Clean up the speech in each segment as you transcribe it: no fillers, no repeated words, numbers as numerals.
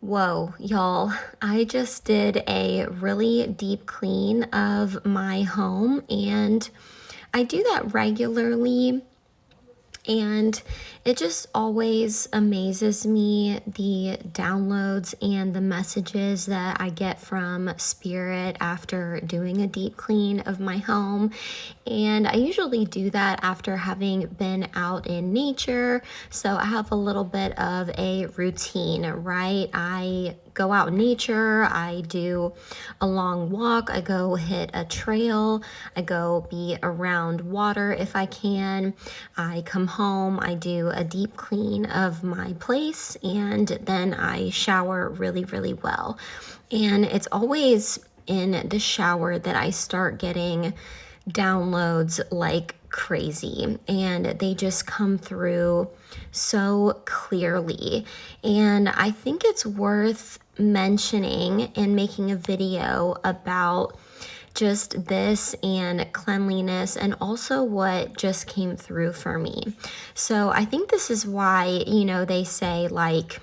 Whoa, y'all, I just did a really deep clean of my home, and I do that regularly. And it just always amazes me the downloads and the messages that I get from Spirit after doing a deep clean of my home. And I usually do that after having been out in nature. So I have a little bit of a routine, right? I go out in nature, I do a long walk, I go hit a trail, I go be around water if I can. I come home, I do a deep clean of my place, and then I shower really, really well. And it's always in the shower that I start getting downloads like crazy, and they just come through so clearly. And I think it's worth mentioning and making a video about just this and cleanliness, and also what just came through for me. So I think this is why, they say like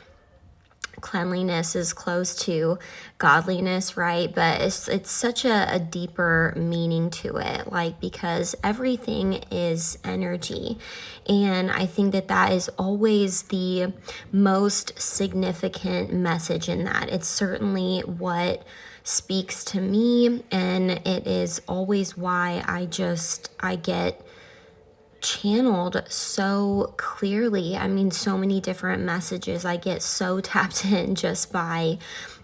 cleanliness is close to godliness, right? But it's such a deeper meaning to it, like, because everything is energy. And I think that is always the most significant message in that. It's certainly what speaks to me, and it is always why I get channeled so clearly. I mean, so many different messages. I get so tapped in just by,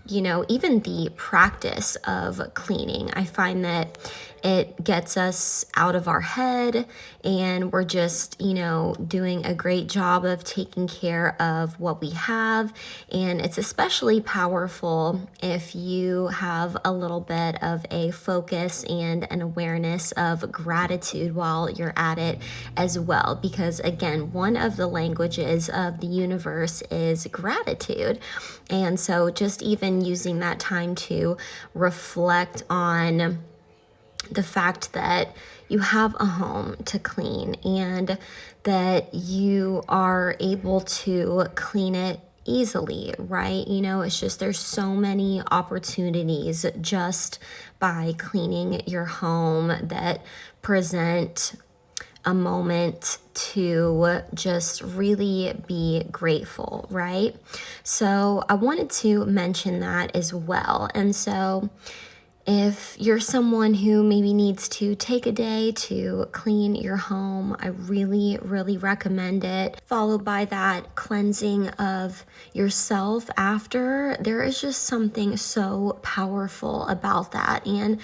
even the practice of cleaning. I find that it gets us out of our head, and we're just, doing a great job of taking care of what we have. And it's especially powerful if you have a little bit of a focus and an awareness of gratitude while you're at it as well. Because again, one of the languages of the universe is gratitude. And so just even using that time to reflect on the fact that you have a home to clean, and that you are able to clean it easily, right? It's just, there's so many opportunities just by cleaning your home that present a moment to just really be grateful, right? So I wanted to mention that as well. And so if you're someone who maybe needs to take a day to clean your home, I really, really recommend it. Followed by that cleansing of yourself after. There is just something so powerful about that. And,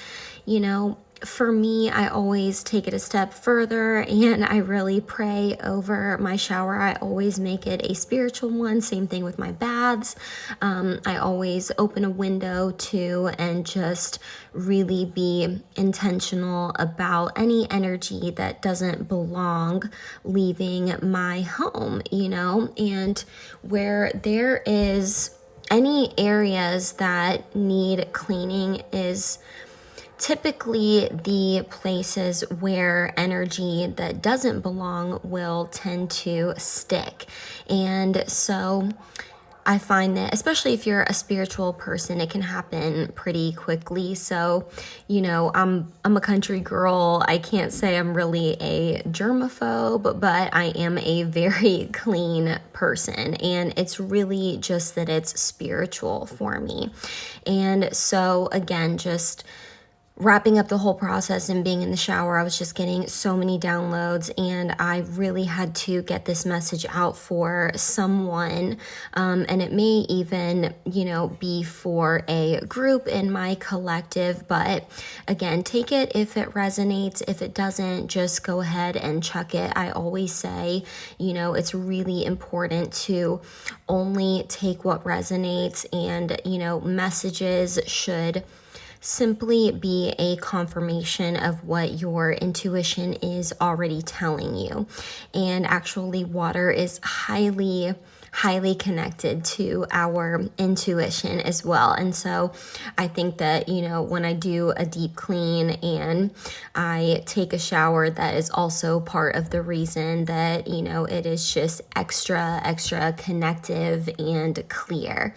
for me, I always take it a step further, and I really pray over my shower. I always make it a spiritual one. Same thing with my baths. I always open a window too, and just really be intentional about any energy that doesn't belong leaving my home, and where there is any areas that need cleaning is typically the places where energy that doesn't belong will tend to stick. And so I find that, especially if you're a spiritual person, it can happen pretty quickly. So, I'm a country girl. I can't say I'm really a germaphobe, but I am a very clean person. And it's really just that it's spiritual for me. And so again, just wrapping up the whole process and being in the shower, I was just getting so many downloads, and I really had to get this message out for someone. And it may even, be for a group in my collective. But again, take it if it resonates. If it doesn't, just go ahead and chuck it. I always say, it's really important to only take what resonates, and, messages should simply be a confirmation of what your intuition is already telling you. And actually, water is highly, highly connected to our intuition as well. And so I think that, when I do a deep clean and I take a shower, that is also part of the reason that, it is just extra connective and clear.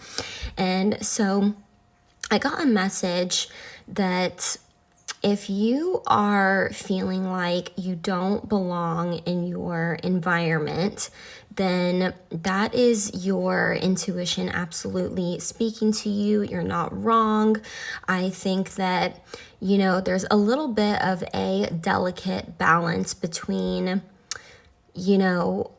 And so I got a message that if you are feeling like you don't belong in your environment, then that is your intuition absolutely speaking to you. You're not wrong. I think that, there's a little bit of a delicate balance between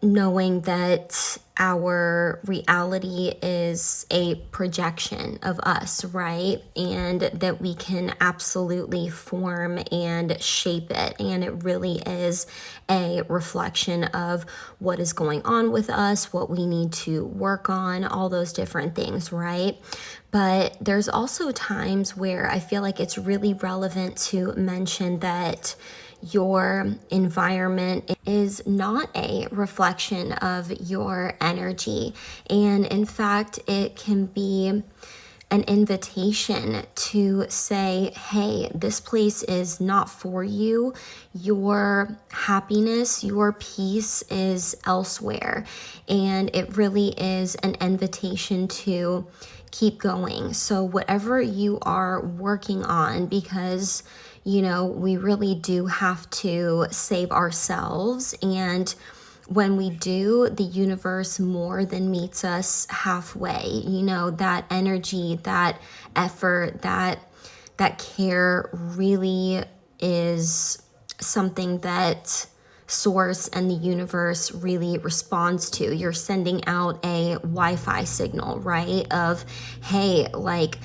knowing that our reality is a projection of us, right? And that we can absolutely form and shape it. And it really is a reflection of what is going on with us, what we need to work on, all those different things, right? But there's also times where I feel like it's really relevant to mention that your environment is not a reflection of your energy. And in fact, it can be an invitation to say, hey, this place is not for you. Your happiness, your peace is elsewhere. And it really is an invitation to keep going. So whatever you are working on, because we really do have to save ourselves. And when we do, the universe more than meets us halfway. That energy, that effort, that care really is something that source and the universe really responds to. You're sending out a Wi-Fi signal, right? Of, hey, like,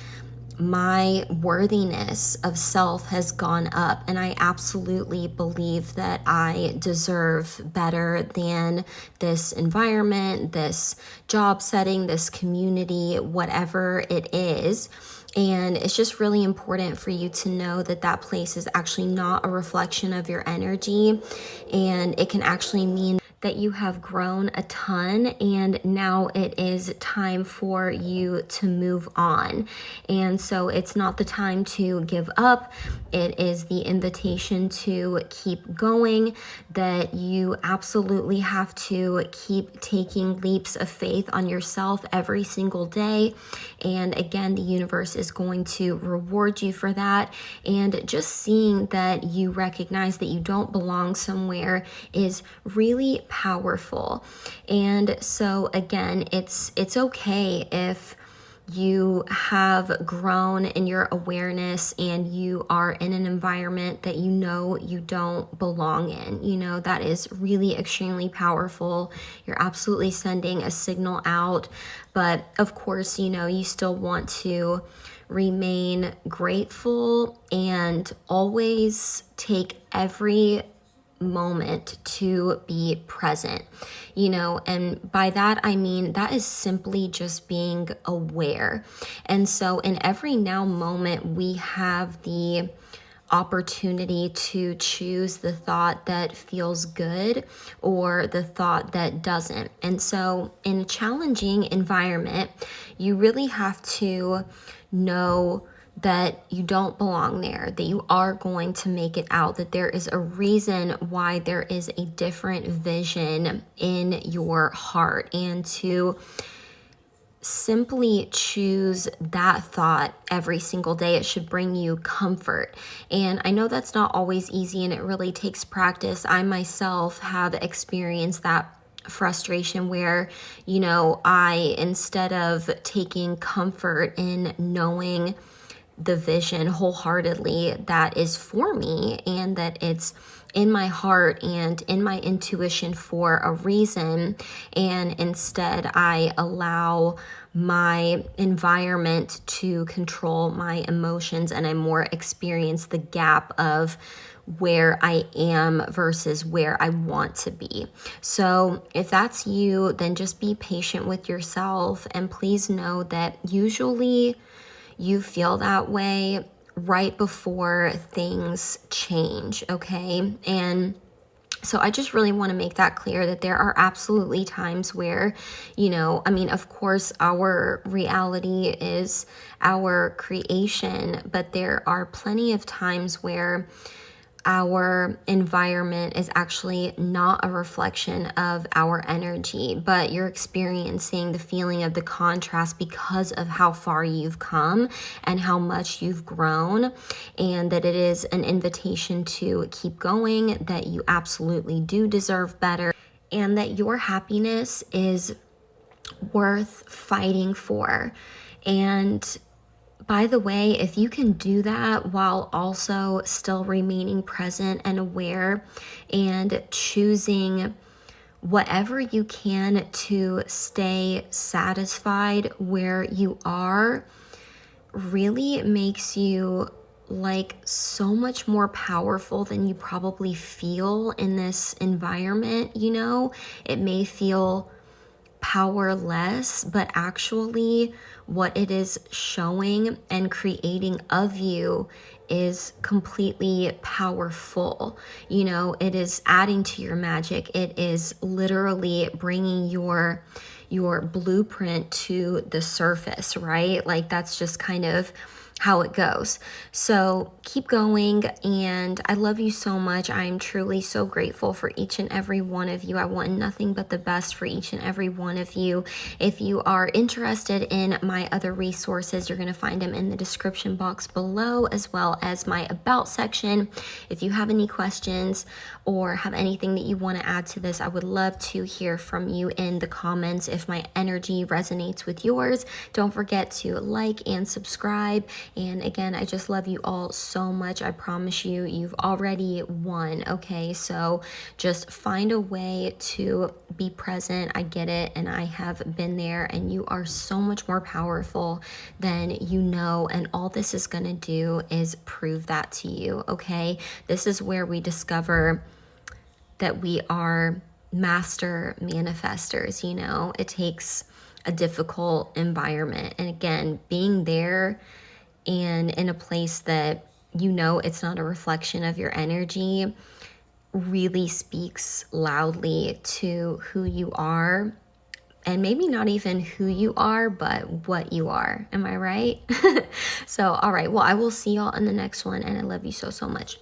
my worthiness of self has gone up, and I absolutely believe that I deserve better than this environment, this job setting, this community, whatever it is. And it's just really important for you to know that that place is actually not a reflection of your energy, and it can actually mean that you have grown a ton, and now it is time for you to move on. And so it's not the time to give up. It is the invitation to keep going, that you absolutely have to keep taking leaps of faith on yourself every single day. And again, the universe is going to reward you for that. And just seeing that you recognize that you don't belong somewhere is really powerful. And so again, it's okay if you have grown in your awareness and you are in an environment that you don't belong in. That is really extremely powerful. You're absolutely sending a signal out. But of course, you still want to remain grateful and always take every moment to be present, and by that I mean that is simply just being aware. And so in every now moment, we have the opportunity to choose the thought that feels good or the thought that doesn't. And so in a challenging environment, you really have to know that you don't belong there, that you are going to make it out, that there is a reason why there is a different vision in your heart, and to simply choose that thought every single day. It should bring you comfort. And I know that's not always easy, and it really takes practice. I myself have experienced that frustration where, I, instead of taking comfort in knowing the vision wholeheartedly that is for me, and that it's in my heart and in my intuition for a reason, and instead I allow my environment to control my emotions, and I more experience the gap of where I am versus where I want to be. So if that's you, then just be patient with yourself, and please know that usually you feel that way right before things change, okay? And So I just really want to make that clear, that there are absolutely times where, I mean, of course, our reality is our creation, but there are plenty of times where our environment is actually not a reflection of our energy, but you're experiencing the feeling of the contrast because of how far you've come and how much you've grown, and that it is an invitation to keep going, that you absolutely do deserve better, and that your happiness is worth fighting for. And by the way, if you can do that while also still remaining present and aware and choosing whatever you can to stay satisfied where you are, really makes you like so much more powerful than you probably feel in this environment. It may feel powerless, but actually what it is showing and creating of you is completely powerful. It is adding to your magic. It is literally bringing your blueprint to the surface, right? Like, that's just kind of how it goes. So keep going, and I love you so much. I am truly so grateful for each and every one of you. I want nothing but the best for each and every one of you. If you are interested in my other resources, you're going to find them in the description box below, as well as my about section. If you have any questions or have anything that you want to add to this, I would love to hear from you in the comments. If my energy resonates with yours, don't forget to like and subscribe. And again, I just love you all so much. I promise you, you've already won, okay? So just find a way to be present. I get it, and I have been there, and you are so much more powerful than you know, and all this is going to do is prove that to you, okay? This is where we discover that we are master manifestors. It takes a difficult environment, and again, being there and in a place that it's not a reflection of your energy really speaks loudly to who you are, and maybe not even who you are, but what you are. Am I right? So, all right, well, I will see y'all in the next one, and I love you so, so much.